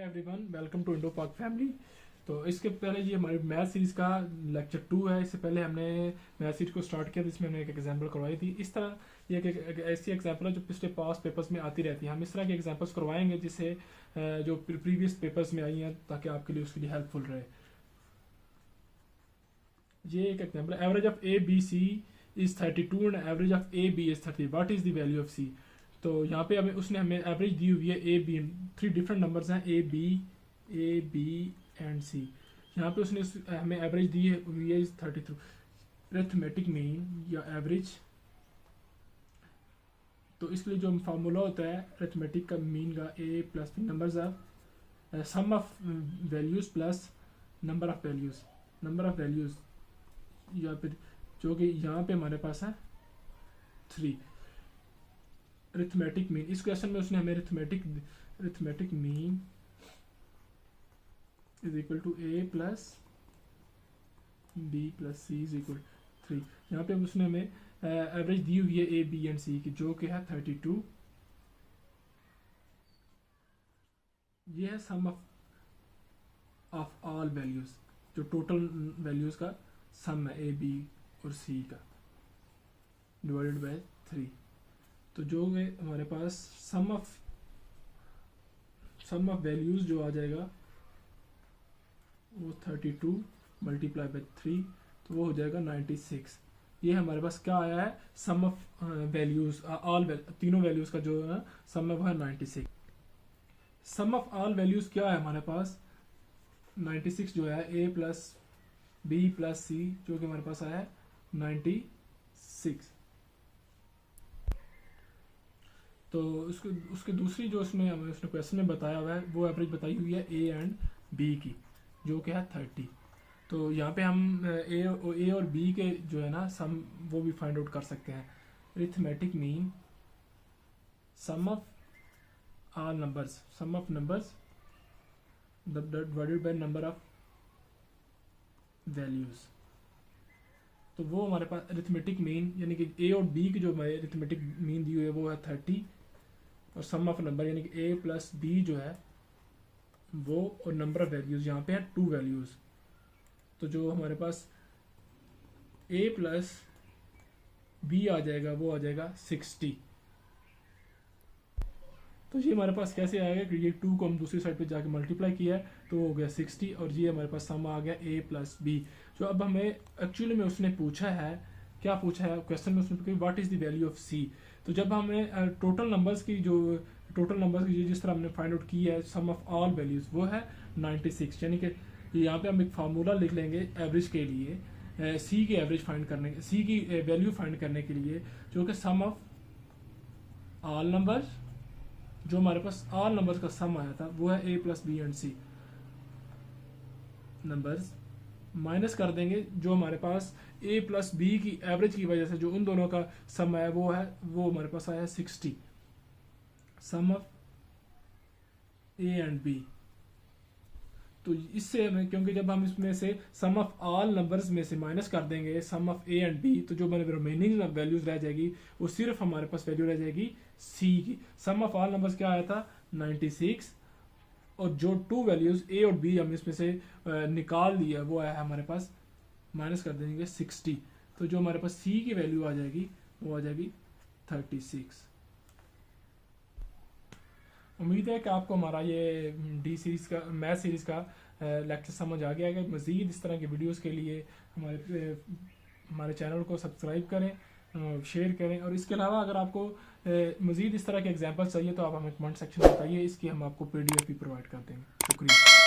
Everyone, welcome to Indo पाक family. तो इसके पहले ये हमारी मैथ सीरीज़ का लेक्चर 2 है। इससे पहले हमने मैथ सीरीज को स्टार्ट किया था, इसमें हमने एक एग्जांपल करवाई थी। इस तरह ये एक ऐसी एग्जांपल है जो पिछले पास पेपर्स में आती रहती है। हम इस तरह के एग्जांपल्स करवाएंगे जिससे जो प्रीवियस पेपर्स में आई हैं, ताकि आपके लिए उसके लिए हेल्पफुल रहे। ये एक example, average of A B C is 32 and average of A B is 30, what is the value of C. तो यहाँ पे हमें एवरेज दी हुई है ए बी, 3 डिफरेंट नंबर्स हैं ए बी एंड सी। यहाँ पे उसने हमें एवरेज दी हुई है 32। अरिथमेटिक मीन या एवरेज, तो इसलिए जो फार्मूला होता है अरिथमेटिक का मीन का A plus numbers of sum of values plus number of values या फिर जो कि यहाँ पे हमारे पास है 3। अरिथमेटिक मीन, इस क्वेश्चन में उसने हमें arithmetic mean is equal to a plus b plus c is equal 3। यहाँ पे उसने हमें एवरेज दी हुई है ए बी एंड सी की, जो कि है 32। ये है सम ऑफ ऑल वैल्यूज, जो टोटल वैल्यूज का सम है ए बी और सी का, डिवाइडेड बाय 3। तो जो है हमारे पास सम ऑफ वैल्यूज जो आ जाएगा वो 32 मल्टीप्लाई बाय 3, तो वो हो जाएगा 96। ये हमारे पास क्या आया है, सम ऑफ वैल्यूज तीनों वैल्यूज का जो है सम है वो है 96। सम ऑफ ऑल वैल्यूज क्या है हमारे पास 96 जो है ए प्लस बी प्लस सी, जो कि हमारे पास आया है 96। तो उसके दूसरी जो उसने क्वेश्चन में बताया हुआ है वो एवरेज बताई हुई है ए एंड बी की, जो कि है 30। तो यहाँ पे हम ए और बी के जो है ना सम वो भी फाइंड आउट कर सकते हैं। Arithmetic mean sum of all numbers divided by number of values. तो वो हमारे पास अरिथमेटिक मीन यानी कि ए और बी की जो हमारे अरिथमेटिक मीन दी हुई है वो है 30, और सम ऑफ नंबर यानी कि ए प्लस बी जो है वो, और नंबर ऑफ वैल्यूज यहाँ पे है 2 वैल्यूज। तो जो हमारे पास ए प्लस बी आ जाएगा वो आ जाएगा 60। तो ये हमारे पास कैसे आएगा कि ये 2 को हम दूसरी साइड पे जाके मल्टीप्लाई किया है तो हो गया 60, और ये हमारे पास सम आ गया ए प्लस बी। जो अब हमें एक्चुअली में उसने पूछा है, क्या पूछा है क्वेश्चन में, उसने पूछा what is the value of C. तो जब हमें टोटल नंबर्स की जिस तरह हमने फाइंड आउट की है सम ऑफ ऑल वैल्यूज वो है 96। यानी कि यहाँ पे हम एक फार्मूला लिख लेंगे एवरेज के लिए, सी की एवरेज फाइंड करने, सी की वैल्यू फाइंड करने के लिए, जो कि सम ऑफ ऑल नंबर्स, जो हमारे पास ऑल नंबर्स का सम आया था वो है A plus B and C numbers, minus कर देंगे जो हमारे पास ए प्लस बी की एवरेज की वजह से जो उन दोनों का सम आया वो हमारे पास आया 60। सम ऑफ ए एंड बी, तो इससे हमें, क्योंकि जब हम इसमें से सम ऑफ ऑल नंबर्स में से माइनस कर देंगे सम ऑफ ए एंड बी, तो जो हमारे रिमेनिंग वैल्यूज रह जाएगी वो सिर्फ हमारे पास वैल्यू रह जाएगी सी की। सम ऑफ ऑल नंबर्स क्या आया था 96, और जो 2 वैल्यूज ए और बी हम इसमें से निकाल लिया वो आया है हमारे पास, माइनस कर देंगे 60। तो जो हमारे पास सी की वैल्यू आ जाएगी वो आ जाएगी 36। उम्मीद है कि आपको हमारा ये डी सीरीज़ का मैथ सीरीज़ का लेक्चर समझ आ गया है। मज़ीद इस तरह के वीडियोस के लिए हमारे चैनल को सब्सक्राइब करें, शेयर करें, और इसके अलावा अगर आपको मज़ीद इस तरह के एग्जांपल्स चाहिए तो आप हमें कमेंट सेक्शन में बताइए, इसकी हम आपको PDF भी प्रोवाइड कर देंगे। शुक्रिया।